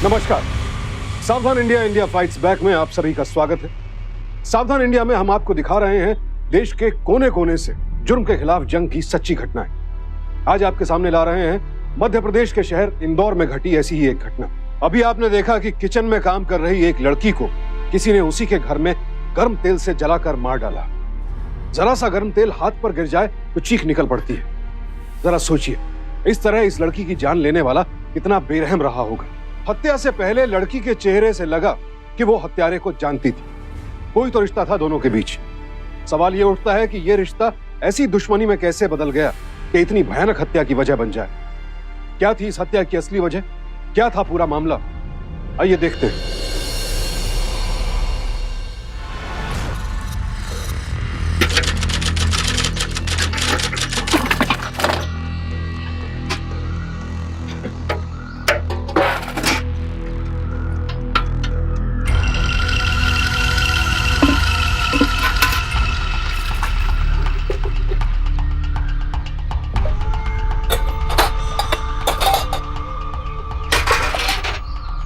नमस्कार। सावधान India, India fights back में आप सभी का स्वागत है। सावधान इंडिया में हम आपको दिखा रहे हैं देश के कोने कोने से जुर्म के खिलाफ जंग की सच्ची घटनाएं। आज आपके सामने ला रहे हैं मध्य प्रदेश के शहर इंदौर में घटी ऐसी ही एक घटना। अभी आपने देखा कि किचन में काम कर रही एक लड़की को किसी ने उसी के घर में गर्म तेल से जलाकर मार डाला। जरा सा गर्म तेल हाथ पर गिर जाए तो चीख निकल पड़ती है। जरा सोचिए, इस तरह इस लड़की की जान लेने वाला कितना बेरहम रहा होगा। हत्या से पहले लड़की के चेहरे से लगा कि वो हत्यारे को जानती थी। कोई तो रिश्ता था दोनों के बीच। सवाल ये उठता है कि ये रिश्ता ऐसी दुश्मनी में कैसे बदल गया कि इतनी भयानक हत्या की वजह बन जाए। क्या थी इस हत्या की असली वजह? क्या था पूरा मामला? आइए देखते हैं।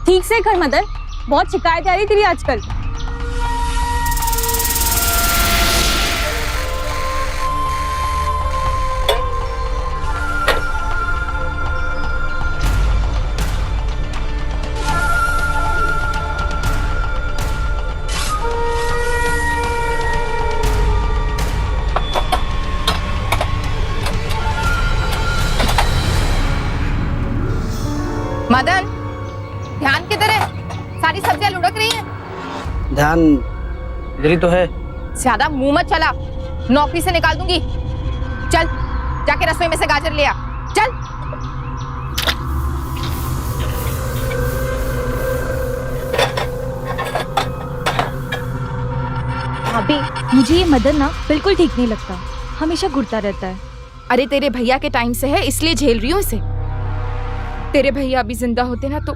ठीक से कर मदन, बहुत शिकायत आ रही तेरी आजकल। मदन, ध्यान किधर है? सारी सब्जियां लुढ़क रही हैं। ध्यान इधर ही तो है। ज्यादा मुंह मत चला, नौकरी से निकाल दूंगी। चल जाके रसोई में से गाजर ले आ। चल। भाभी, मुझे ये मदन ना बिल्कुल ठीक नहीं लगता। हमेशा घुरता रहता है। अरे तेरे भैया के टाइम से है, इसलिए झेल रही हूँ इसे। तेरे भैया अभी जिंदा होते ना तो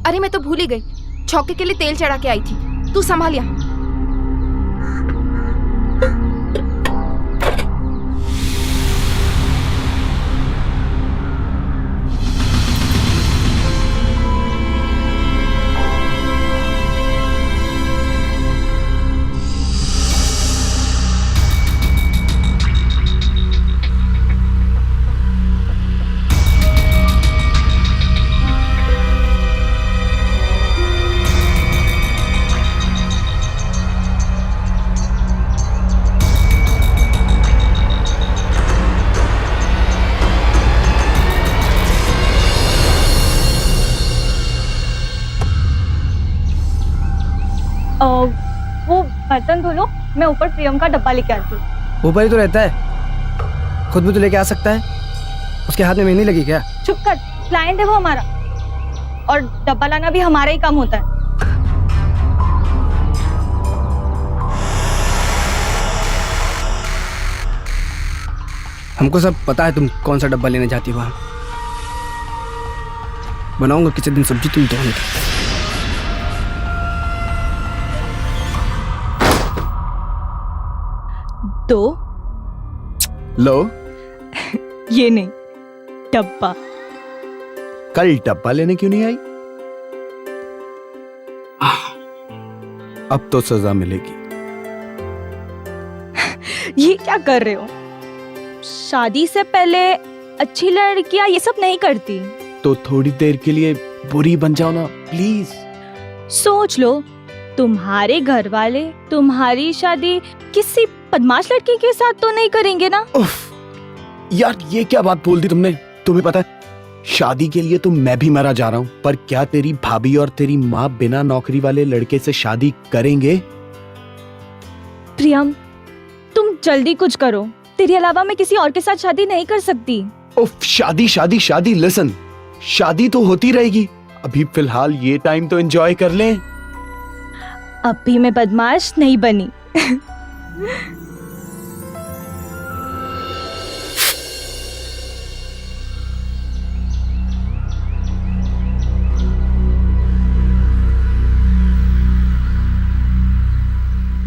अरे मैं तो भूल ही गई, छौके के लिए तेल चढ़ा के आई थी। तू संभालिया। वो बर्तन धो लो, मैं ऊपर प्रियम का डब्बा लेके आती हूँ। ऊपर ही तो रहता है, खुद भी तो लेके आ सकता है। उसके हाथ में मेहंदी लगी क्या? चुप कर, क्लाइंट है वो हमारा, और डब्बा लाना भी हमारा ही काम होता है। हमको सब पता है तुम कौन सा डब्बा लेने जाती हो। बनाऊंगा किसी दिन सब्जी तुम दोनों की। तो लो, ये नहीं, डब्बा। कल डब्बा लेने क्यों नहीं आई? अब तो सजा मिलेगी। ये क्या कर रहे हो? शादी से पहले अच्छी लड़कियां ये सब नहीं करती। तो थोड़ी देर के लिए बुरी बन जाओ ना प्लीज। सोच लो, तुम्हारे घर वाले तुम्हारी शादी किसी बदमाश लड़की के साथ तो नहीं करेंगे ना? उफ, यार ये क्या बात बोल दी तुमने। तुम्हें पता है शादी के लिए तो मैं भी मरा जा रहा हूँ, पर क्या तेरी भाभी और तेरी माँ बिना नौकरी वाले लड़के से शादी करेंगे? प्रियम, तुम जल्दी कुछ करो। तेरे अलावा मैं किसी और के साथ शादी नहीं कर सकती। उफ, शादी शादी शादी। लिसन, शादी तो होती रहेगी, अभी फिलहाल ये टाइम तो एंजॉय कर लें। अब भी मैं बदमाश नहीं बनी।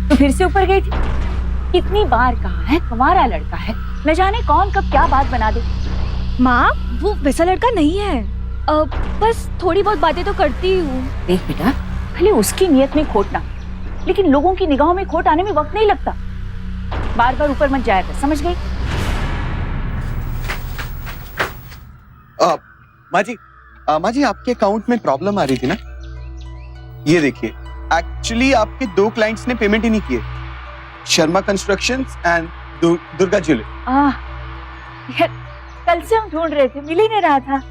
तो फिर से ऊपर गई थी। कितनी बार कहा है हमारा लड़का है, न जाने कौन कब क्या बात बना दे। माँ, वो वैसा लड़का नहीं है। बस थोड़ी बहुत बातें तो करती हूँ। देख बेटा, भले उसकी नियत में खोट ना, लेकिन लोगों की निगाहों में खोट आने में वक्त नहीं लगता। बार बार ऊपर मत जाया कर, समझ गई? माँ जी आपके अकाउंट में प्रॉब्लम आ रही थी ना, ये देखिए। एक्चुअली आपके 2 क्लाइंट्स ने पेमेंट ही नहीं किए, Sharma constructions and Durga jewellery. यार, कल से हम ढूंढ रहे थे, मिल ही नहीं रहा था।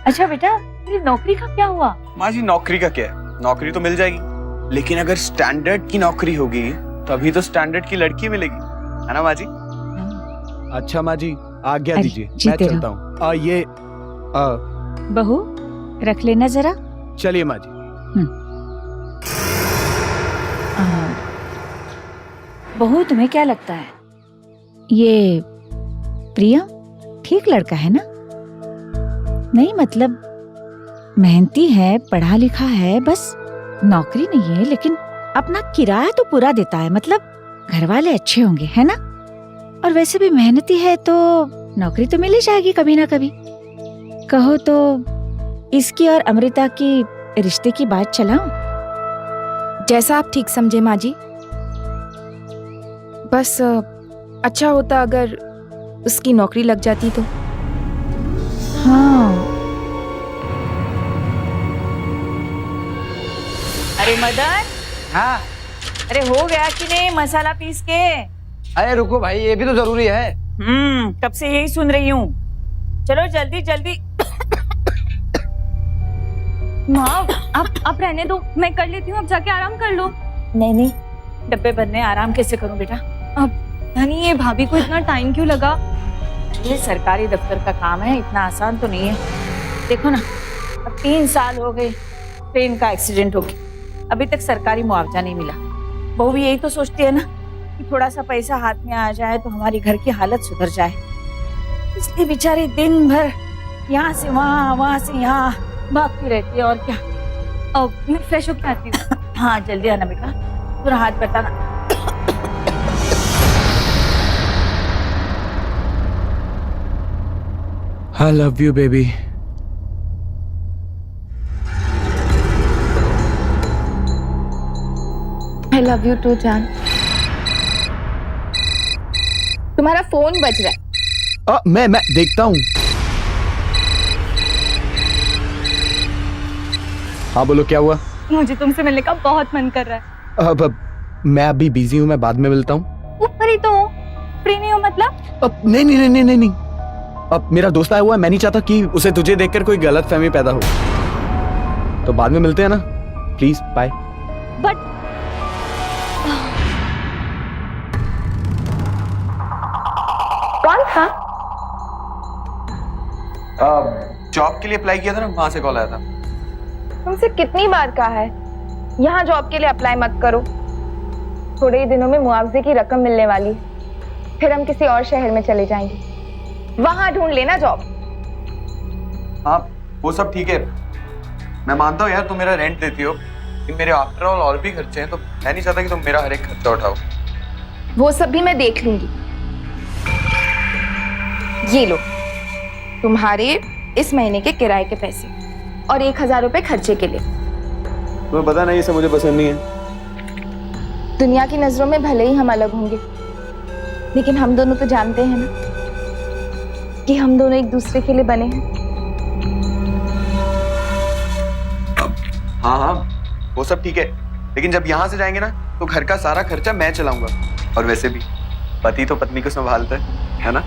अच्छा बेटा, तेरी नौकरी का क्या हुआ? माँ जी नौकरी का क्या है, नौकरी तो मिल जाएगी, लेकिन अगर स्टैंडर्ड की नौकरी होगी तभी तो स्टैंडर्ड की लड़की मिलेगी, है ना माँ जी? अच्छा माँ जी, आज्ञा अरे, दीजिए, जीते मैं रहो। चलता हूँ। ये बहू, रख लेना जरा। चलिए माँ जी। बहू, तुम्हें क्या लगता है, ये प्रियम ठीक लड़का है ना? नहीं मतलब मेहनती है, पढ़ा लिखा है, बस नौकरी नहीं है, लेकिन अपना किराया तो पूरा देता है, मतलब घर वाले अच्छे होंगे, है ना? और वैसे भी मेहनती है तो नौकरी तो मिल ही जाएगी कभी ना कभी। कहो तो इसकी और अमृता की रिश्ते की बात चलाऊं? जैसा आप ठीक समझे माँ जी। बस अच्छा होता अगर उसकी नौकरी लग जाती तो। हाँ। अरे मदन, हाँ। अरे हो गया कि नहीं मसाला पीस के? अरे रुको भाई, ये भी तो जरूरी है। कब से यही सुन रही हूँ। चलो जल्दी जल्दी। माँ, आप रहने दो, मैं कर लेती हूँ, आप जाके आराम कर लो। नहीं नहीं, डब्बे बनने आराम कैसे करूं बेटा? धनी, ये भाभी को इतना टाइम क्यों लगा? ये सरकारी दफ्तर का काम है, इतना आसान तो नहीं है। देखो ना, अब 3 साल हो गए ट्रेन का एक्सीडेंट हो गया, अभी तक सरकारी मुआवजा नहीं मिला। बहू भी यही तो सोचती है ना कि थोड़ा सा पैसा हाथ में आ जाए तो हमारी घर की हालत सुधर जाए, इसलिए बेचारी दिन भर यहाँ से वहाँ से यहाँ भागती रहती है। और क्या। अब मैं फ्रेश होके आती हूँ। हाँ जल्दी आना बेटा, पूरा हाथ बताना। I love you baby। I love you too जान। तुम्हारा फोन बज रहा है। मैं देखता हूँ। हाँ बोलो, क्या हुआ? मुझे तुमसे मिलने का बहुत मन कर रहा है। अब मैं अभी बिजी हूँ, मैं बाद में मिलता हूँ। ऊपर ही तो फ्री नहीं हो मतलब? अब नहीं। अब मेरा दोस्त आया हुआ है, मैं नहीं चाहता कि उसे तुझे देखकर कोई गलत फहमी पैदा हो, तो बाद में मिलते हैं ना, प्लीज बाय। बट कौन था? जॉब के लिए अप्लाई किया था ना, वहां से कॉल आया था। तुमसे कितनी बार कहा है यहाँ जॉब के लिए अप्लाई मत करो, थोड़े ही दिनों में मुआवजे की रकम मिलने वाली, फिर हम किसी और शहर में चले जाएंगे, वहां ढूंढ लेना जॉब। हाँ वो सब ठीक है, मैं मानता हूँ यार तुम मेरा रेंट देती हो, लेकिन मेरे आफ्टर ऑल और भी खर्चे हैं, तो मैं नहीं चाहता कि तुम मेरा हर एक खर्चा उठाओ। वो सब भी मैं देख लूंगी। ये लो तुम्हारे इस महीने के किराए के पैसे और 1000 रुपए खर्चे के लिए। तुम्हें पता नहीं, ये सब मुझे पसंद नहीं है। दुनिया की नजरों में भले ही हम अलग होंगे, लेकिन हम दोनों तो जानते हैं ना कि हम दोनों एक दूसरे के लिए बने हैं। हाँ वो सब ठीक है, लेकिन जब यहाँ से जाएंगे ना तो घर का सारा खर्चा मैं चलाऊंगा, और वैसे भी पति तो पत्नी को संभालता है ना?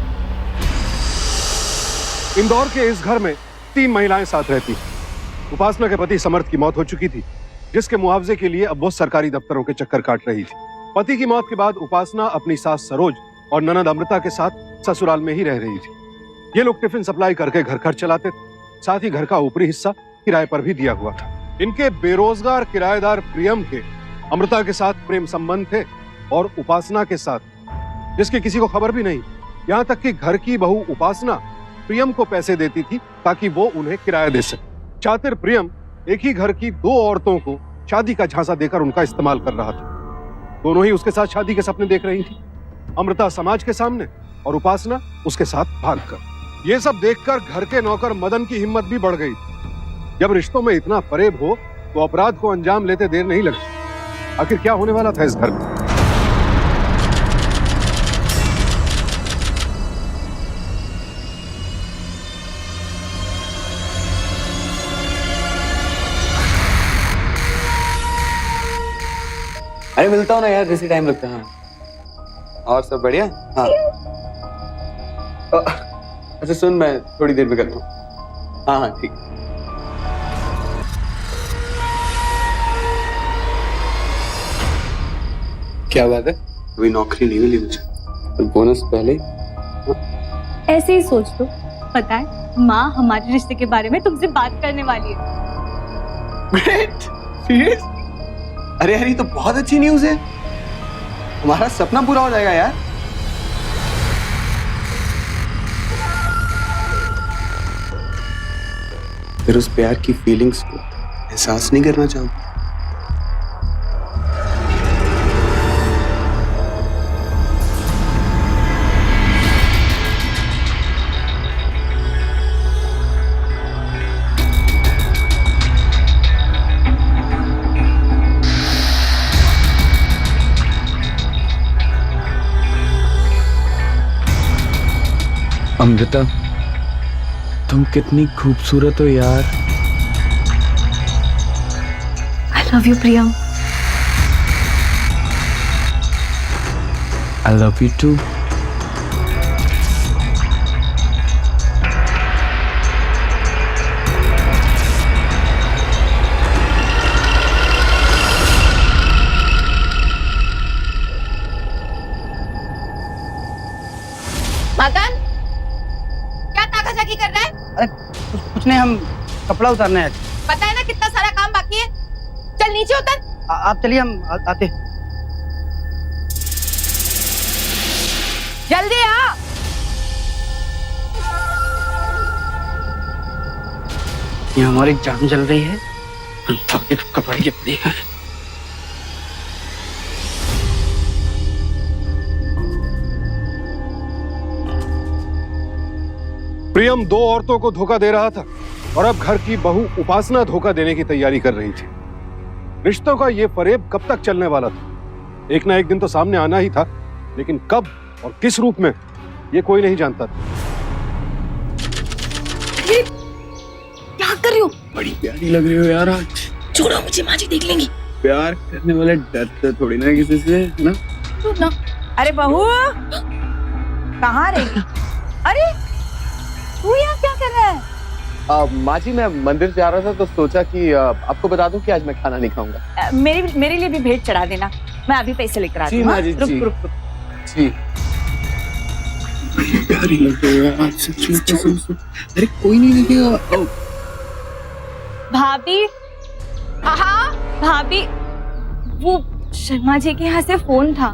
इंदौर के इस घर में 3 महिलाएं साथ रहती हैं। उपासना के पति समर्थ की मौत हो चुकी थी, जिसके मुआवजे के लिए अब वो सरकारी दफ्तरों के चक्कर काट रही थी। पति की मौत के बाद उपासना अपनी सास सरोज और ननद अमृता के साथ ससुराल में ही रह रही थी। ये लोग टिफिन सप्लाई करके घर खर्च चलाते थे, साथ ही घर का ऊपरी हिस्सा किराए पर भी दिया हुआ था। इनके बेरोजगार किराएदार प्रियम के अमृता के साथ प्रेम संबंध थे, और उपासना के साथ, जिसकी किसी को खबर भी नहीं। यहाँ तक कि घर की बहू उपासना प्रियम को पैसे देती थी ताकि वो उन्हें किराया दे सके। चातिर प्रियम एक ही घर की 2 औरतों को शादी का झांसा देकर उनका इस्तेमाल कर रहा था। दोनों ही उसके साथ शादी के सपने देख रही थी, अमृता समाज के सामने और उपासना उसके साथ भागकर। ये सब देखकर घर के नौकर मदन की हिम्मत भी बढ़ गई। जब रिश्तों में इतना फरेब हो तो अपराध को अंजाम लेते देर नहीं लगती। आखिर क्या होने वाला था इस घर में? अरे मिलता हूँ ना यार, जैसे टाइम लगता है। हाँ। और सब बढ़िया? हाँ। अच्छा सुन, मैं थोड़ी देर में करता हूँ। हाँ हाँ ठीक। क्या बात है? अभी नौकरी नहीं मिली मुझे, तो बोनस पहले ही। ऐसे ही सोच लो। पता है माँ हमारे रिश्ते के बारे में तुमसे बात करने वाली है। Great, serious? अरे यार ये तो बहुत अच्छी न्यूज़ है, हमारा सपना पूरा हो जाएगा यार। फिर उस प्यार की फीलिंग्स को एहसास नहीं करना चाहूंगा। अमृता, तुम कितनी खूबसूरत हो यार। I love you, Priyam. I love you too. Madan, क्या ताकाजाकी कर रहा है? अरे कुछ नहीं, हम कपड़ा उतारने आए थे। पता है ना कितना सारा काम बाकी है। चल नीचे उतर। आप चलिए, हम आते। जल्दी आ। ये हमारी जान जल रही है, कपड़े कितनी है। प्रियम दो औरतों को धोखा दे रहा था और अब घर की बहू उपासना धोखा देने की तैयारी कर रही थी। रिश्तों का ये फरेब कब तक चलने वाला था? एक ना एक दिन तो सामने आना ही था, लेकिन कब और किस रूप में ये कोई नहीं जानता था। क्या कर रही हो? बड़ी प्यारी लग रही हो यार आज। छोड़ो मुझे, माँ जी देख लेंगी। प्यार करने वाले डरते थोड़ी ना किसी से, है ना? अरे बहू, कहाँ रही? अरे तू यहाँ क्या कर रहा है? माँ जी मैं मंदिर जा रहा था तो सोचा कि आपको बता दूं कि आज मैं खाना नहीं खाऊंगा। मेरे लिए भी भेंट चढ़ा देना, मैं अभी पैसे लेकर आती हूँ। जी माँ जी, रुक जी। रुक रुक। जी। प्यारी लग रही है आज सच में, कसम से। अरे कोई नहीं लगेगा। भाभी, हाँ भाभी, वो शर्मा जी के यहाँ से फोन था।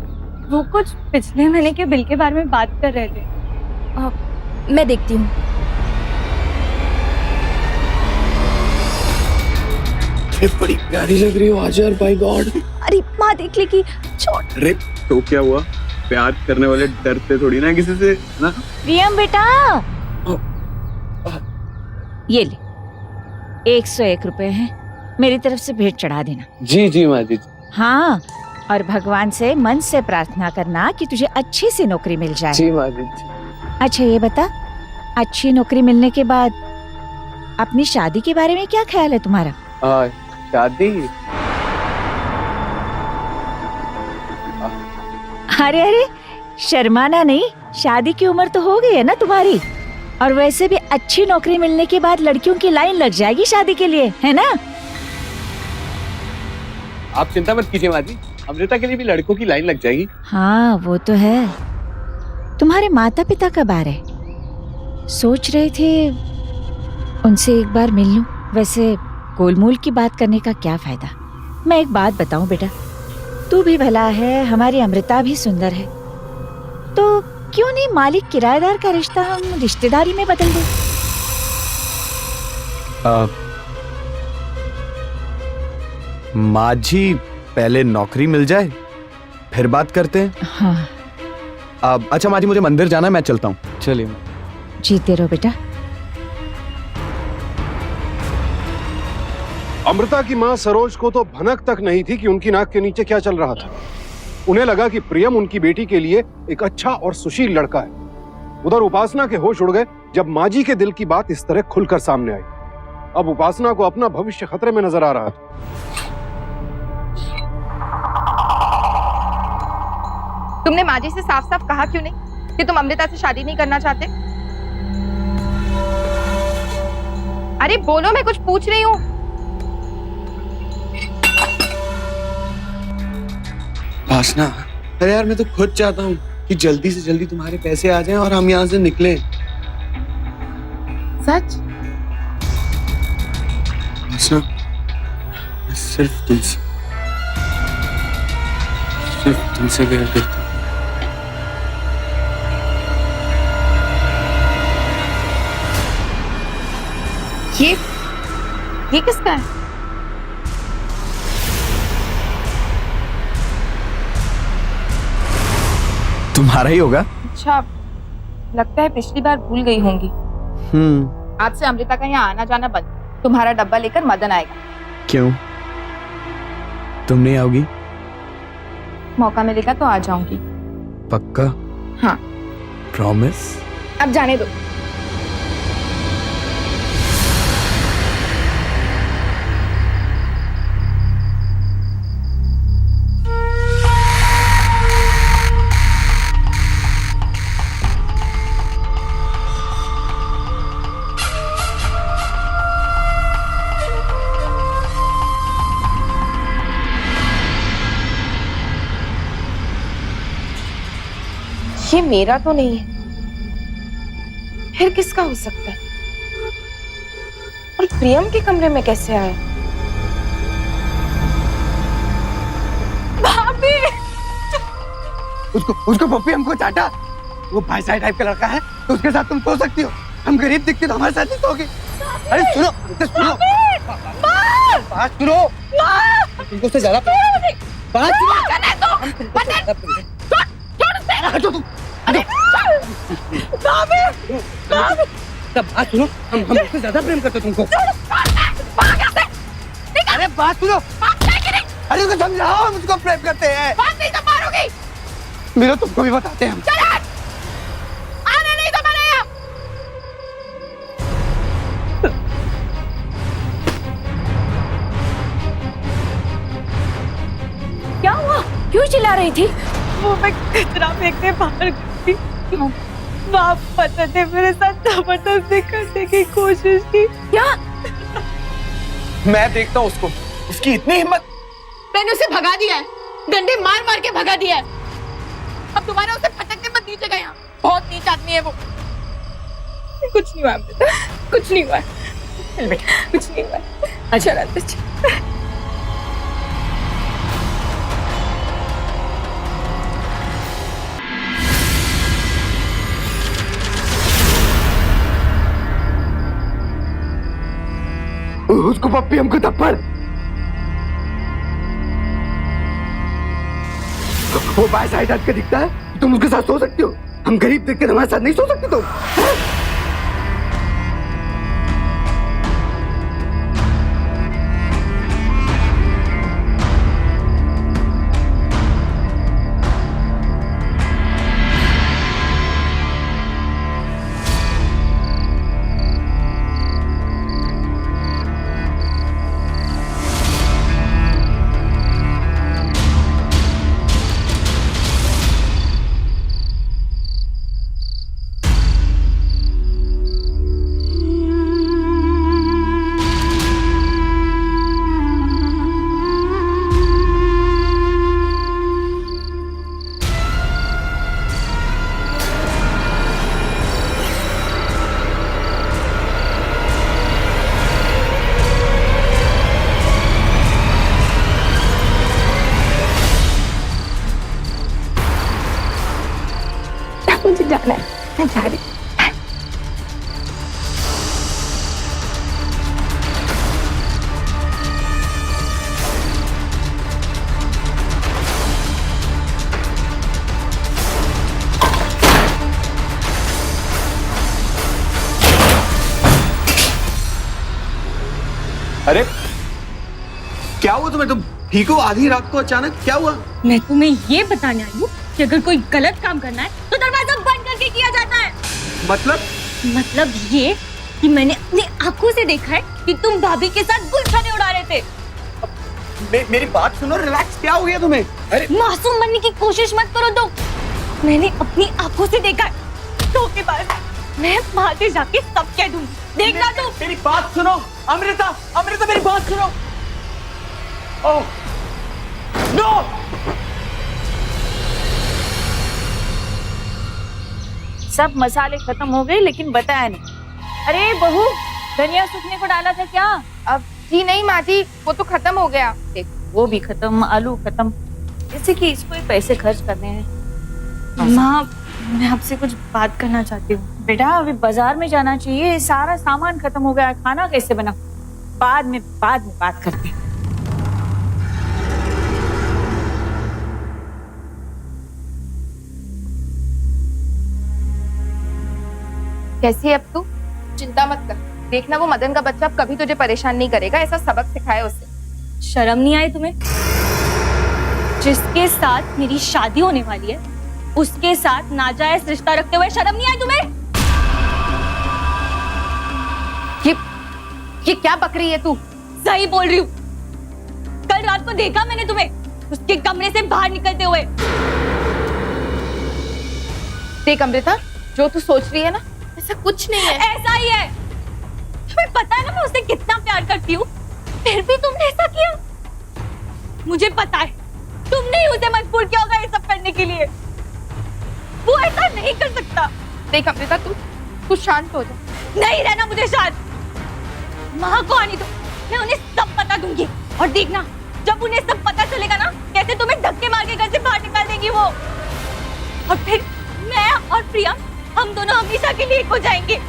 वो कुछ पिछले महीने के बिल के बारे में बात कर रहे थे। मैं देखती हूँ। बड़ी प्यारी लग रही हो आज यार, बाय गॉड। अरे माँ देख लेगी, छोड़। अरे तो क्या हुआ? प्यार करने वाले डरते थोड़ी ना किसी से, ना? प्रियम बेटा, ये ले 101 रुपए हैं, मेरी तरफ से भेंट चढ़ा देना। जी जी माँ जी। हाँ, और भगवान से मन से प्रार्थना करना कि तुझे अच्छी सी नौकरी मिल जाए। जी माँ जी। अच्छा ये बता, अच्छी नौकरी मिलने के बाद अपनी शादी के बारे में क्या ख्याल है तुम्हारा? शादी? अरे अरे, शर्माना नहीं, शादी की उम्र तो हो गई है ना तुम्हारी। और वैसे भी अच्छी नौकरी मिलने के बाद लड़कियों की लाइन लग जाएगी शादी के लिए, है ना? आप चिंता मत कीजिए माँ जी, अमृता के लिए भी लड़कों की लाइन लग जाएगी। हाँ वो तो है। तुम्हारे माता पिता कब आ रहे? सोच रहे थे उनसे एक बार मिल लूं। वैसे गोलमोल की बात करने का क्या फायदा। मैं एक बात बताऊं बेटा, तू भी भला है, हमारी अमृता भी सुंदर है, तो क्यों नहीं मालिक किराएदार का रिश्ता हम रिश्तेदारी में बदल दें? माँ जी पहले नौकरी मिल जाए फिर बात करते हैं। हाँ। अच्छा माँ जी मुझे मंदिर जाना है, मैं चलता हूँ। चलिए। जीते रहो बेटा। अमृता की मां सरोज को तो भनक तक नहीं थी कि उनकी नाक के नीचे क्या चल रहा था। उन्हें लगा कि प्रियम उनकी बेटी के लिए एक अच्छा और सुशील लड़का है। उधर उपासना के होश उड़ गए जब माँ जी के दिल की बात इस तरह खुलकर सामने आई। अब उपासना को अपना भविष्य खतरे में नजर आ रहा था। तुमने माँ जी से साफ साफ कहा क्यों नहीं कि तुम अमृता से शादी नहीं करना चाहते? अरे बोलो, मैं कुछ पूछ रही हूँ। उपासना, अरे यार मैं तो खुद चाहता हूँ कि जल्दी से जल्दी तुम्हारे पैसे आ जाएं और हम यहाँ से निकलें। सच? उपासना, मैं सिर्फ तुमसे प्यार करता हूँ। ये किसका है? तुम्हारा ही होगा। अच्छा, लगता है पिछली बार भूल गई होंगी। आज से अमृता का यहाँ आना जाना बंद। तुम्हारा डब्बा लेकर मदन आएगा। क्यों? तुम नहीं आओगी? मौका मिलेगा तो आ जाऊंगी। पक्का? हाँ। प्रॉमिस? अब जाने दो। ये मेरा तो नहीं है, फिर किसका हो सकता है? और प्रियम के कमरे में कैसे आया? भाभी! उसको पप्पी हमको चाटा। वो भाई साहब टाइप का लड़का है तो उसके साथ तुम सो सकती हो। हम गरीब दिखते तो हमारे साथ नहीं सोओगे। अरे सुनो, बात सुनो। तुमको उससे ज्यादा बात सुनो। हम उससे ज्यादा प्रेम करते तुमको। अरे बात सुनो। अरे उसको समझाओ, हम उसको प्रेम करते हैं। बात नहीं तो मारोगी। मिलो, तुमको भी बताते हैं हम। आने नहीं तो मैंने यहाँ। क्या हुआ? क्यों चिल्ला रही थी? वो मैं कचरा फेंकने बाहर गई थी। बाप पता थे मेरे साथ जबरदस्ती करने की कोशिश की। क्या? मैं देखता हूँ उसको, उसकी इतनी हिम्मत। मैंने उसे भगा दिया है, डंडे मार मार के भगा दिया है। अब दोबारा उसे फटकने मत दीजिएगा यहाँ। बहुत नीच आदमी है वो। कुछ नहीं हुआ अमृता, कुछ नहीं हुआ। कुछ नहीं हुआ। अच्छा रात। उसको पप्पी, हमको थप्पड़। वो बाय साइड हट के दिखता है, तुम उसके साथ सो सकती हो। हम गरीब देख के हमारे साथ नहीं सो सकते तुम। अरे क्या हुआ तुम्हें? तुम ठीक हो? आधी रात को अचानक क्या हुआ? मैं तुम्हें ये बताने आई हूँ कि अगर कोई गलत काम करना है तो दरवाजा बंद करके किया जाता है। मतलब ये कि मैंने अपनी आंखों से देखा है कि तुम भाभी के साथ गुलछने उड़ा रहे थे। मेरी बात सुनो, रिलैक्स। क्या हो गया तुम्हें? अरे मासूम बनने की कोशिश मत करो। तो मैंने अपनी आंखों से देखा है। धोखेबाज, मैं वहां से जाके सब कह दूंगी। देखना तुम। मेरी बात सुनो अमृता, अमृता मेरी बात सुनो। Oh no! सब मसाले खत्म हो गए लेकिन बताया नहीं। अरे बहू, धनिया सूखने को डाला था क्या? अब जी नहीं माँ जी, वो तो खत्म हो गया। देख, वो भी खत्म, आलू खत्म, जैसे कि इसको ही पैसे खर्च करने हैं। माँ, मैं आपसे कुछ बात करना चाहती हूँ। बेटा अभी बाजार में जाना चाहिए, सारा सामान खत्म हो गया, खाना कैसे बना? बाद में बात करते हैं। कैसी है अब तू? चिंता मत कर, देखना वो मदन का बच्चा अब कभी तुझे परेशान नहीं करेगा। ऐसा सबक सिखाया उसे। शर्म नहीं आई तुम्हें? जिसके साथ मेरी शादी होने वाली है उसके साथ नाजायज रिश्ता रखते हुए शर्म नहीं आई तुम्हें? ये क्या बक रही है तू? सही बोल रही हूँ। कल रात को देखा मैंने तुम्हें उसके कमरे से बाहर निकलते हुए। देख अमृता, जो तू सोच रही है ना, ऐसा कुछ नहीं है। ऐसा ही है। तुम्हें पता है ना मैं उससे कितना प्यार करती हूँ, फिर भी तुमने ऐसा किया। मुझे पता है तुमने ही उसे मजबूर किया होगा ये सब करने के लिए। वो ऐसा नहीं कर सकता। देख अमृता, तू शांत हो जा। नहीं रहना मुझे शांत। माँ को आने दो, मैं उन्हें सब बता दूंगी। और देखना, जब उन्हें सब पता चलेगा ना, कैसे तुम्हें धक्के मार के घर से बाहर निकाल देगी वो। और फिर मैं और प्रिया, हम दोनों हमेशा के लिए एक हो जाएंगे।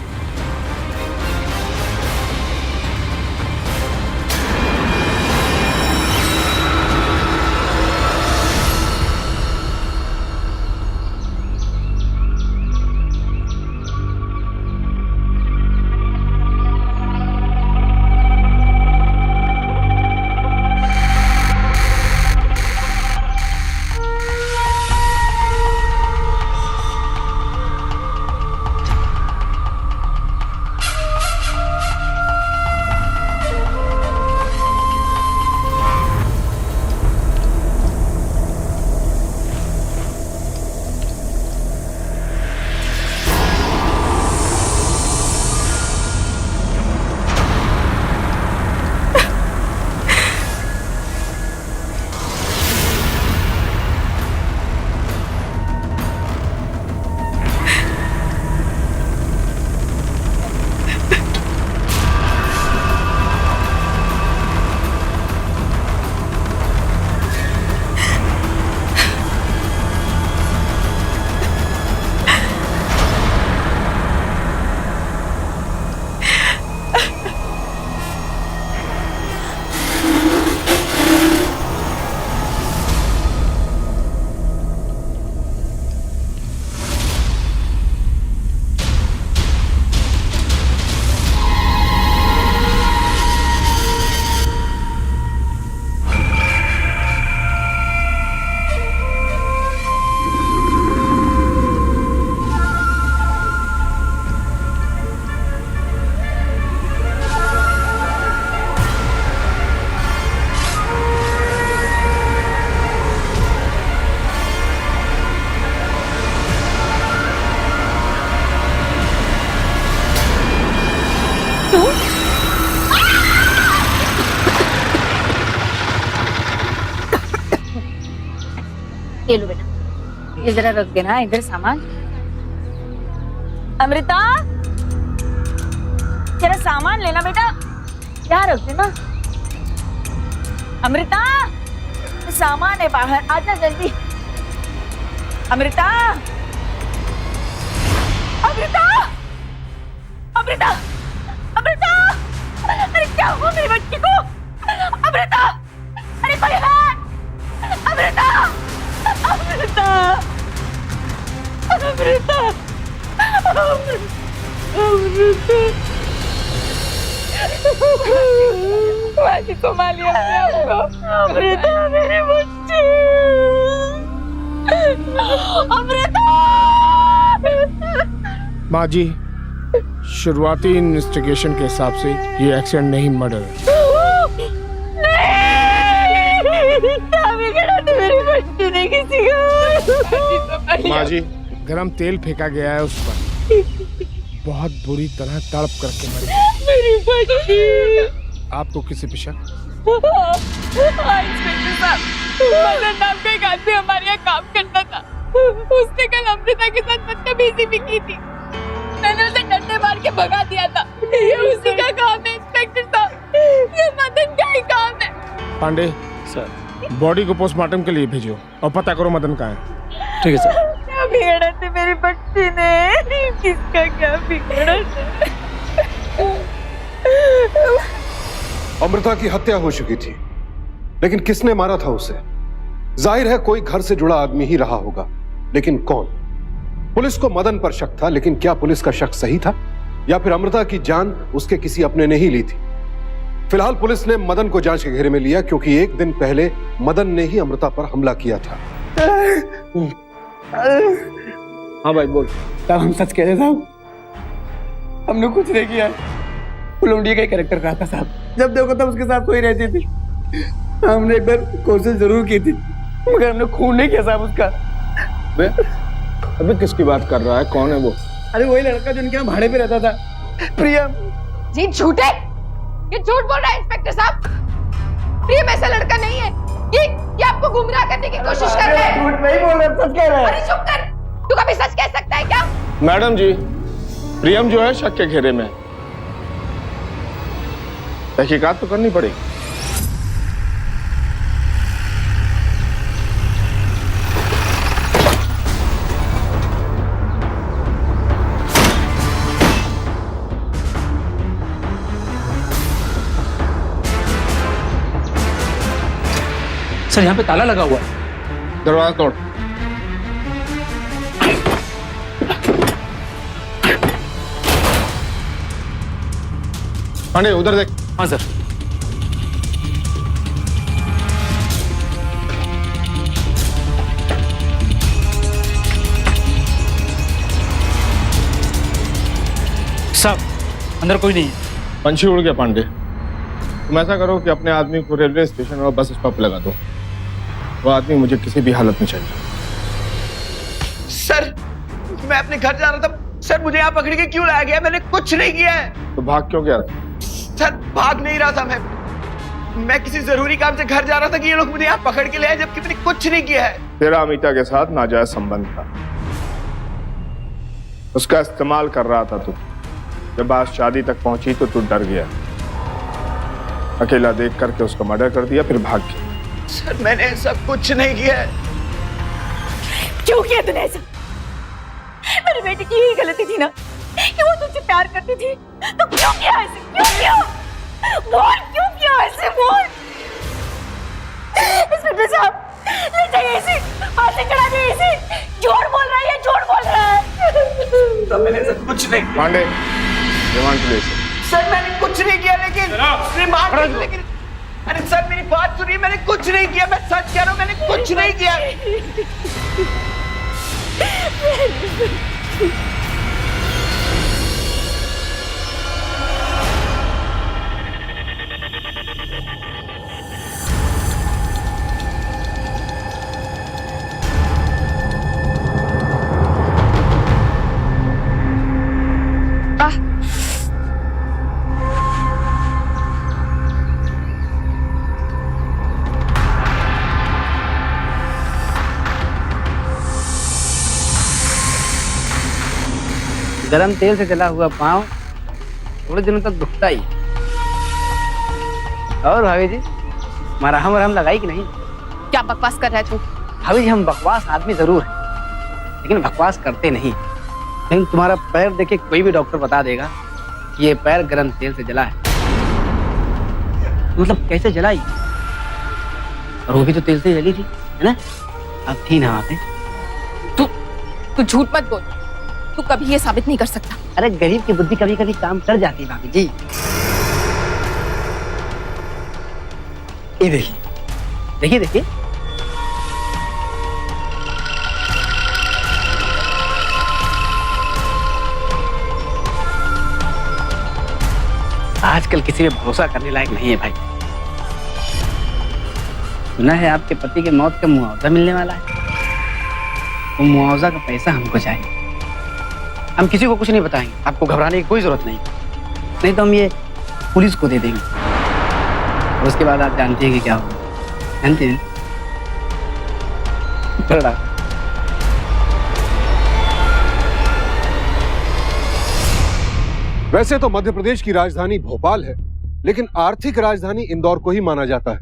ये लो बेटा, ये जरा रख देना इधर सामान। अमृता, जरा सामान लेना बेटा, क्या रख देना। अमृता, सामान है बाहर, आजा जल्दी। अमृता, अमृता, अमृता, अमृता, अरे क्या हुआ मेरी बच्ची को? अमृता, अरे कोई है? अमृता, अमृता, अमृता, अमृता, माजी संभालिए अपने आप को। अमृता मेरे बच्चे, अमृता। माँ जी, शुरुआती इन्वेस्टिगेशन के हिसाब से ये एक्सीडेंट नहीं मर्डर है। नहीं, क्या बिगड़ा था मेरे बच्चे ने किसी का? माँ जी, गरम तेल फेंका गया है उस पर, बहुत बुरी तरह तड़प करके मरी। मेरी बच्ची। आपको किसी पे शक? इंस्पेक्टर साहब, मदन नाम का एक आदमी हमारे यहाँ काम करता था। उसने कल अमृता के साथ बदतमीजी भी की थी। मैंने उसे डंडे मार के भगा दिया था। ये उसी का काम है इंस्पेक्टर साहब, ये मदन का ही काम है। पांडे सर, बॉडी को पोस्टमार्टम के लिए भेजो और पता करो मदन कहाँ है। ठीक है सर। क्या बिगड़ा थे मेरे बच्चे ने? किसका क्या बिगड़ा था? अमृता की हत्या हो चुकी थी, लेकिन किसने मारा था उसे? जाहिर है कोई घर से जुड़ा आदमी ही रहा होगा, लेकिन कौन? पुलिस को मदन पर शक था, लेकिन क्या पुलिस का शक सही था या फिर अमृता की जान उसके किसी अपने ने ही ली थी? फिलहाल पुलिस ने मदन को जांच के घेरे में लिया, क्योंकि एक दिन पहले मदन ने ही अमृता पर हमला किया था। हाँ भाई बोल। साहब हम सच कह रहे साहब, हमने कुछ नहीं किया। पुलंडिया का कैरेक्टर रहा था साहब, जब देखो तब उसके साथ कोई रहती थी। हमने एक बार कोशिश जरूर की थी, मगर हमने खून नहीं किया साहब उसका। अभी किसकी बात कर रहा है? कौन है वो? अरे वही लड़का जो इनके यहाँ भाड़े पे रहता था, प्रियम। जी झूठे, ये झूठ बोल रहा है इंस्पेक्टर साहब। प्रियम ऐसा लड़का नहीं है। ये आपको गुमराह करने की कोशिश कर रहा है। झूठ नहीं बोल रहा, सच कह रहा है। अरे चुप कर, तू कभी सच कह सकता है क्या? मैडम जी, प्रियम जो है शक के घेरे में। तहकीकात तो करनी पड़ेगी। सर यहाँ पे ताला लगा हुआ है। दरवाजा तोड़। पांडे उधर देख। हाँ सर। साहब अंदर कोई नहीं है। पंछी उड़ गया पांडे। तुम ऐसा करो कि अपने आदमी को रेलवे स्टेशन और बस स्टॉप पे लगा दो। वो आदमी मुझे किसी भी हालत में चाहिए। सर मैं अपने घर जा रहा था सर, मुझे यहाँ पकड़ के क्यों लाया गया? मैंने कुछ नहीं किया है। तो भाग क्यों गया? सर भाग नहीं रहा था मैं किसी जरूरी काम से घर जा रहा था कि ये लोग मुझे यहाँ पकड़ के ले आए, जबकि मैंने कुछ नहीं किया है। तेरा अमिता के साथ नाजायज संबंध था, उसका इस्तेमाल कर रहा था तू। जब बात शादी तक पहुंची तो तू डर गया, अकेला देख करके उसका मर्डर कर दिया, फिर भाग गया। सर मैंने ऐसा कुछ नहीं किया है। क्यों किया तूने ऐसा? मेरे बेटे की यही गलती थी ना कि वो तुझसे प्यार करती थी, तो क्यों किया ऐसे? क्यों किया? बोल, क्यों किया ऐसे? बोल। इंस्पेक्टर साहब, ले जाइए इसे, हाथ से चढ़ा दे इसे। झूठ बोल रहा है, ये झूठ बोल रहा है। सर मैंने ऐसा कुछ नहीं किया। Pandey remand please. सर मैंने कुछ नहीं किया, लेकिन अरे सर मेरी बात सुनिए, मैंने कुछ नहीं किया। मैं सच कह रहा हूँ, मैंने कुछ नहीं किया। गरम तेल से जला हुआ पाँव थोड़े दिनों तक दुखता ही। और भाभी जी मरहम वरहम लगाई कि नहीं? क्या बकवास कर रहा है तू? भाभी जी हम बकवास आदमी जरूर हैं, लेकिन बकवास करते नहीं। लेकिन तुम्हारा पैर देखे कोई भी डॉक्टर बता देगा कि ये पैर गरम तेल से जला है। मतलब कैसे जलाई? और वो भी तो तेल से जली थी, है ना? अब थी ना वहाँ पे। तू झूठ मत बोल, तू कभी ये साबित नहीं कर सकता। अरे गरीब की बुद्धि कभी कभी काम कर जाती है भाभी जी। ये देखिए देखिए देखिए, आजकल किसी पे भरोसा करने लायक नहीं है भाई। सुना है आपके पति के मौत का मुआवजा मिलने वाला है। वो मुआवजा का पैसा हमको चाहिए। हम किसी को कुछ नहीं बताएंगे, आपको घबराने की कोई जरूरत नहीं। नहीं तो हम ये पुलिस को दे देंगे और उसके बाद आप जानते हैं कि क्या होगा। जानते हैं बड़ा। वैसे तो मध्य प्रदेश की राजधानी भोपाल है, लेकिन आर्थिक राजधानी इंदौर को ही माना जाता है।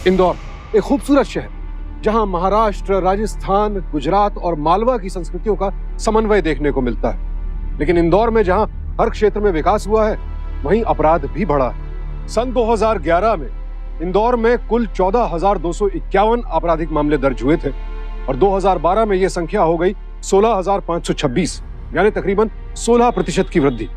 इंदौर एक खूबसूरत शहर जहां महाराष्ट्र, राजस्थान, गुजरात और मालवा की संस्कृतियों का समन्वय देखने को मिलता है। लेकिन इंदौर में जहां हर क्षेत्र में विकास हुआ है, वहीं अपराध भी बढ़ा है। सन 2011 में इंदौर में कुल 14,251 आपराधिक मामले दर्ज हुए थे और 2012 में यह संख्या हो गई 16,526, यानी तकरीबन 16% की वृद्धि।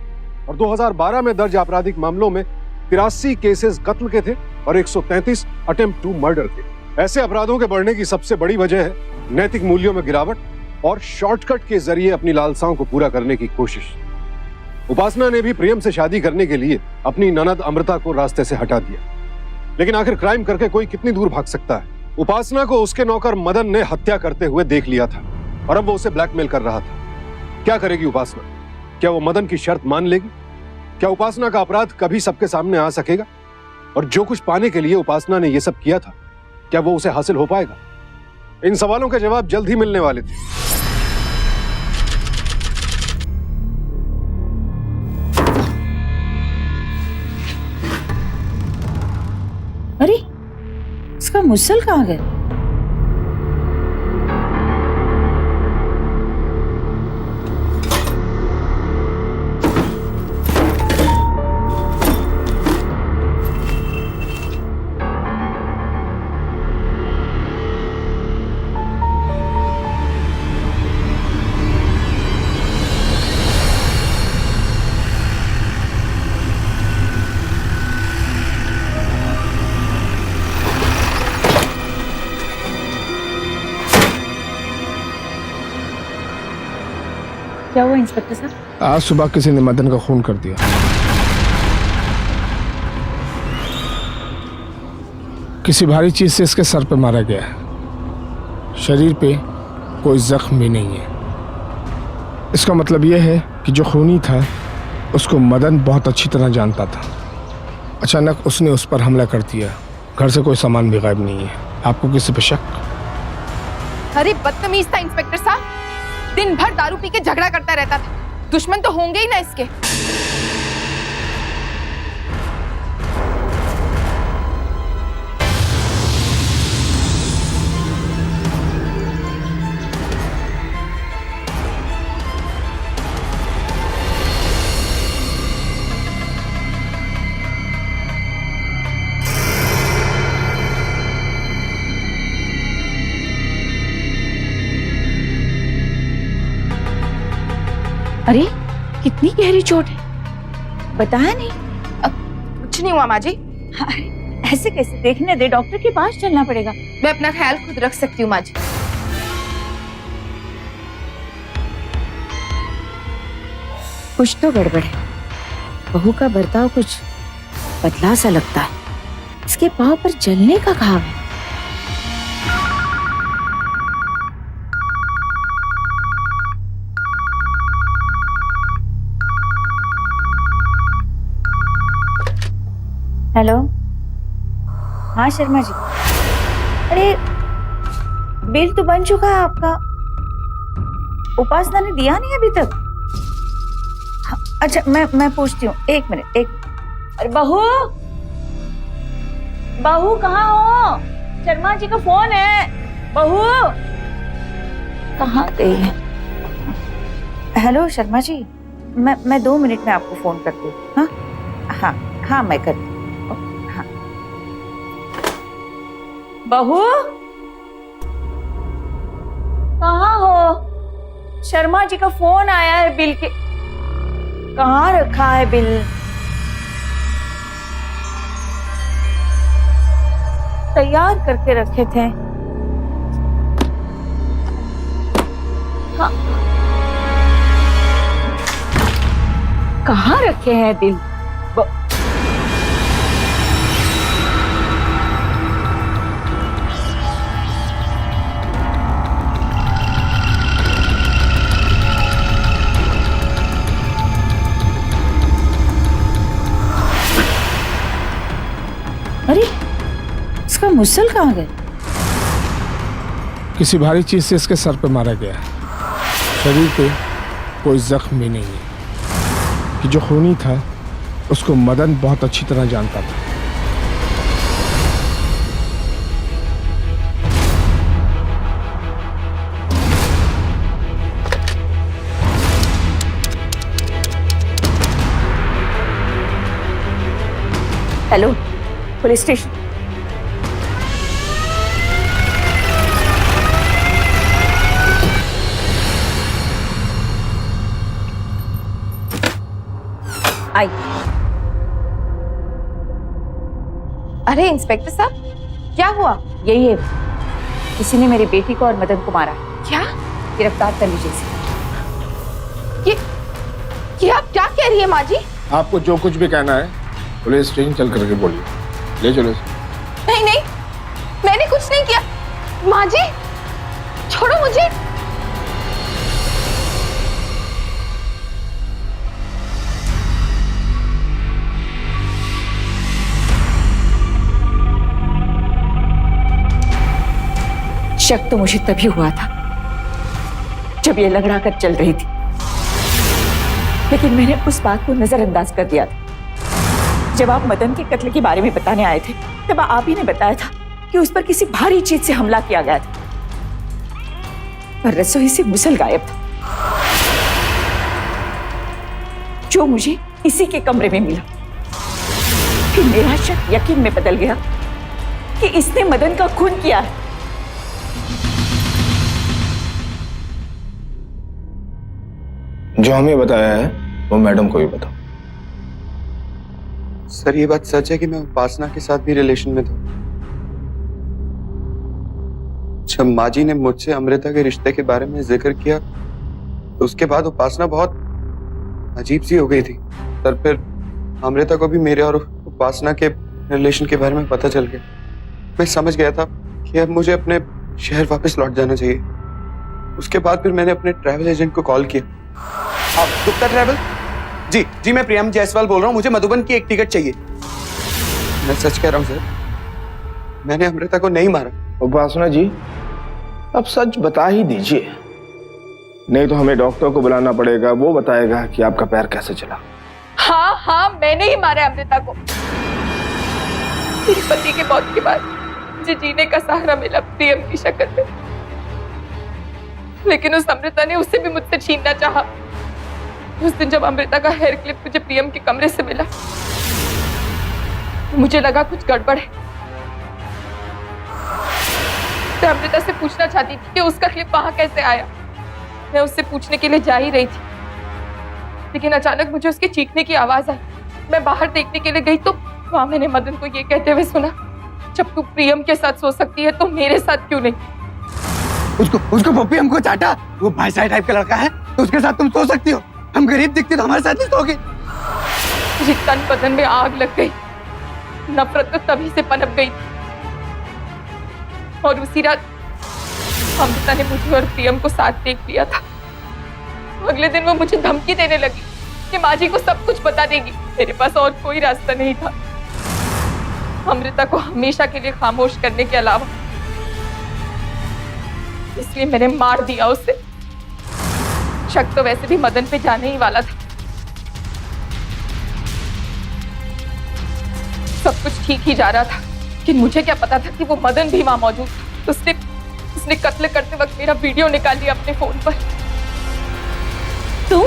और 2012 में दर्ज आपराधिक मामलों में 83 केसेस कत्ल के थे और 133 अटेम्प्ट टू मर्डर थे। ऐसे अपराधों के बढ़ने की सबसे बड़ी वजह है नैतिक मूल्यों में गिरावट और शॉर्टकट के जरिए अपनी लालसाओं को पूरा करने की कोशिश। उपासना ने भी प्रियम से शादी करने के लिए अपनी ननद अमृता को रास्ते से हटा दिया। लेकिन आखिर क्राइम करके कोई कितनी दूर भाग सकता है? उपासना को उसके नौकर मदन ने हत्या करते हुए देख लिया था और अब वो उसे ब्लैकमेल कर रहा था। क्या करेगी उपासना? क्या वो मदन की शर्त मान लेगी? क्या उपासना का अपराध कभी सबके सामने आ सकेगा? और जो कुछ पाने के लिए उपासना ने यह सब किया था, क्या वो उसे हासिल हो पाएगा? इन सवालों के जवाब जल्द ही मिलने वाले थे। अरे इसका मुसल कहाँ गया? क्या हुआ इंस्पेक्टर साहब? आज सुबह किसी ने मदन का खून कर दिया। किसी भारी चीज से इसके सर पे मारा गया है। शरीर पे कोई जख्म भी नहीं है। इसका मतलब यह है कि जो खूनी था उसको मदन बहुत अच्छी तरह जानता था। अचानक उसने उस पर हमला कर दिया। घर से कोई सामान भी गायब नहीं है। आपको किसी पे शक? अरे बदतमीज था इंस्पेक्टर साहब, दिन भर दारू पी के झगड़ा करता रहता था। दुश्मन तो होंगे ही ना इसके। अरे कितनी गहरी चोट है, बताया नहीं? कुछ नहीं हुआ माँ जी। हाँ, ऐसे कैसे? देखने दे, डॉक्टर के पास चलना पड़ेगा। मैं अपना ख्याल खुद रख सकती हूँ माँ जी। कुछ तो गड़बड़ है। बहू का बर्ताव कुछ बदला सा लगता है। इसके पाँव पर जलने का घाव है। हेलो, हाँ शर्मा जी। अरे बिल तो बन चुका है आपका, उपासना ने दिया नहीं अभी तक। हाँ, अच्छा मैं पूछती हूँ, एक मिनट। अरे बहू, बहू कहाँ हो? शर्मा जी का फोन है। बहू कहाँ गई है? हेलो शर्मा जी, मैं 2 मिनट में आपको फोन करती हूँ। हाँ हाँ हाँ, मैं करती हूँ। बहू कहाँ हो? शर्मा जी का फोन आया है बिल के। कहाँ रखा है बिल? तैयार करके रखे थे। हाँ। कहाँ रखे हैं दिल? अरे इसका मुसल कहाँ गया? किसी भारी चीज से इसके सर पे मारा गया। शरीर पे कोई जख्म भी नहीं है। कि जो खूनी था उसको मदन बहुत अच्छी तरह जानता था। Hello, police station. आई। अरे इंस्पेक्टर साहब, क्या हुआ? यही है, किसी ने मेरी बेटी को और मदन को मारा। क्या? गिरफ्तार कर लीजिए इसे। ये आप क्या कह रही है माँ जी? आपको जो कुछ भी कहना है पुलिस स्टेशन चल करके बोलिए। ले चलो इसे। नहीं नहीं, मैंने कुछ नहीं किया। माँ जी छोड़ो मुझे। शक तो मुझे तभी हुआ था जब ये लंगड़ा कर चल रही थी, लेकिन मैंने उस बात को नजरअंदाज कर दिया था। जब आप मदन के कत्ल के बारे में बताने आए थे तब आप ही ने बताया था कि उस पर किसी भारी चीज से हमला किया गया था, पर रसोई से मुसल गायब था जो मुझे इसी के कमरे में मिला। फिर मेरा शक यकीन में बदल गया कि इसने मदन का खून किया है। जो हमें बताया है वो मैडम को भी बताओ। सर ये बात सच है कि मैं उपासना के साथ भी रिलेशन में था। जब माँ जी ने मुझसे अमृता के रिश्ते के बारे में जिक्र किया तो उसके बाद उपासना बहुत अजीब सी हो गई थी। सर फिर अमृता को भी मेरे और उपासना के रिलेशन के बारे में पता चल गया। मैं समझ गया था कि अब मुझे अपने शहर वापस लौट जाना चाहिए। उसके बाद फिर मैंने अपने ट्रैवल एजेंट को कॉल किया। आप गुप्ता ट्रैवल? जी मैं प्रियम जायसवाल बोल रहा हूँ। मुझे मधुबन की एक टिकट चाहिए। मैं सच कह रहा हूँ सर, मैंने अमृता को नहीं मारा। उपासना जी अब सच बता ही दीजिए, नहीं तो हमें डॉक्टर को बुलाना पड़ेगा। वो बताएगा कि आपका पैर कैसे चला। हाँ हाँ, मैंने ही मारा अमृता को। मेरे पति के मौत के बाद मुझे जीने का सहारा मिला प्रियम की शक्ल में, लेकिन उस अमृता ने उससे भी मुझसे छीनना चाहा। उस दिन जब अमृता का हेयर क्लिप मुझे प्रियम के कमरे से मिला तो मुझे लगा कुछ गड़बड़ है। तो अमृता से पूछना चाहती थी कि उसका क्लिप वहां कैसे आया। मैं उससे पूछने के लिए जा ही रही थी, लेकिन अचानक मुझे उसके चीखने की आवाज आई। मैं बाहर देखने के लिए गई तो वहां मैंने मदन को ये कहते हुए सुना, जब तू प्रियम के साथ सो सकती है तो मेरे साथ क्यों नहीं? उसको पप्पी हमको चाटा। वो भाईसाहब टाइप का लड़का है तो उसके साथ तुम सो सकती हो। हम गरीब दिखते तो हमारे साथ नहीं सोओगे। मुझे तन बदन में आग लग गई। नफरत तो तभी से पनप गई और उसी रात अमृता ने मुझे और प्रियम को साथ देख लिया था। अगले दिन वो मुझे धमकी देने लगी कि माँ जी को सब कुछ बता देगी। मेरे पास और कोई रास्ता नहीं था अमृता को हमेशा के लिए खामोश करने के अलावा, इसलिए मैंने मार दिया उसे। शक तो वैसे भी मदन पे जाने ही वाला था। सब कुछ ठीक ही जा रहा था, लेकिन मुझे क्या पता था कि वो मदन भी वहां मौजूद था। उसने कत्ल करते वक्त मेरा वीडियो निकाल लिया अपने फोन पर। तुम?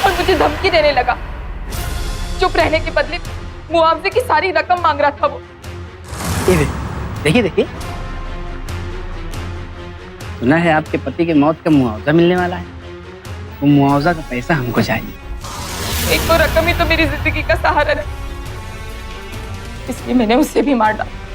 और मुझे धमकी देने लगा। चुप रहने के बदले मुआवजे की सारी रकम मांग रहा था वो। देखिए सुना है आपके पति के मौत का मुआवजा मिलने वाला है। वो मुआवजा का पैसा हमको चाहिए। एक तो रकम ही तो मेरी जिंदगी का सहारा है, इसलिए मैंने उसे भी मार डाला।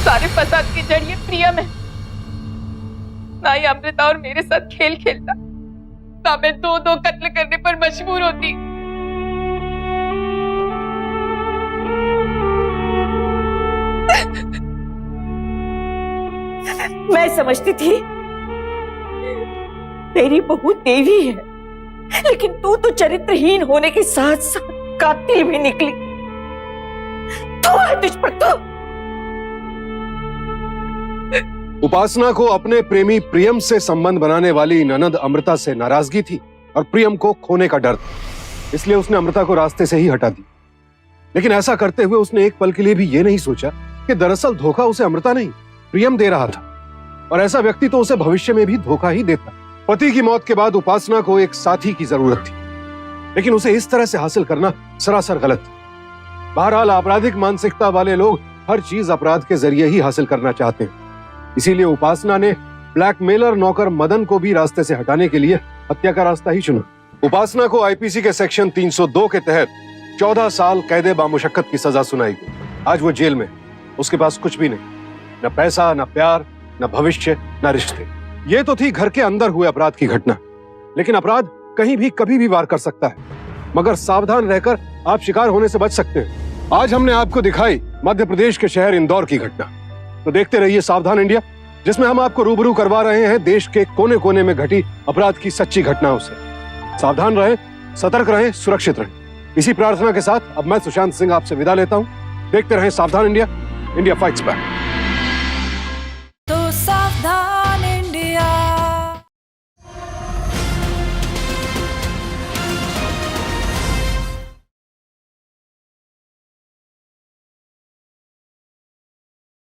सारे फसाद की जड़ ये प्रियम है। ना ही अमृता और मेरे साथ खेल खेलता, ना मैं दो कत्ल करने पर मजबूर होती। मैं समझती थी तेरी बहू देवी है, लेकिन तू तो चरित्रहीन होने के साथ साथ कातिल भी निकली। तू है तुझ पर तू। उपासना को अपने प्रेमी प्रियम से संबंध बनाने वाली ननद अमृता से नाराजगी थी और प्रियम को खोने का डर था, इसलिए उसने अमृता को रास्ते से ही हटा दी। लेकिन ऐसा करते हुए उसने एक पल के लिए भी ये नहीं सोचा कि दरअसल धोखा उसे अमृता नहीं प्रियम दे रहा था, और ऐसा व्यक्ति तो उसे भविष्य में भी धोखा ही देता। पति की मौत के बाद उपासना को एक साथी की जरूरत थी, लेकिन उसे इस तरह से हासिल करना सरासर गलत था। बहरहाल आपराधिक मानसिकता वाले लोग हर चीज अपराध के जरिए ही हासिल करना चाहते हैं, इसीलिए उपासना ने ब्लैकमेलर नौकर मदन को भी रास्ते से हटाने के लिए हत्या का रास्ता ही चुना। उपासना को आईपीसी के सेक्शन 302 के तहत 14 साल कैदे बामुशक्कत की सजा सुनाई गई। आज वो जेल में, उसके पास कुछ भी नहीं, न पैसा, न प्यार, न भविष्य, न रिश्ते। ये तो थी घर के अंदर हुए अपराध की घटना, लेकिन अपराध कहीं भी कभी भी वार कर सकता है, मगर सावधान रहकर आप शिकार होने से बच सकते हैं। आज हमने आपको दिखाई मध्य प्रदेश के शहर इंदौर की घटना, तो देखते रहिए सावधान इंडिया, जिसमें हम आपको रूबरू करवा रहे हैं देश के कोने कोने में घटी अपराध की सच्ची घटनाओं से। सावधान रहें, सतर्क रहें, सुरक्षित रहें। इसी प्रार्थना के साथ अब मैं सुशांत सिंह आपसे विदा लेता हूं। देखते रहें सावधान इंडिया, इंडिया फाइट्स बैक।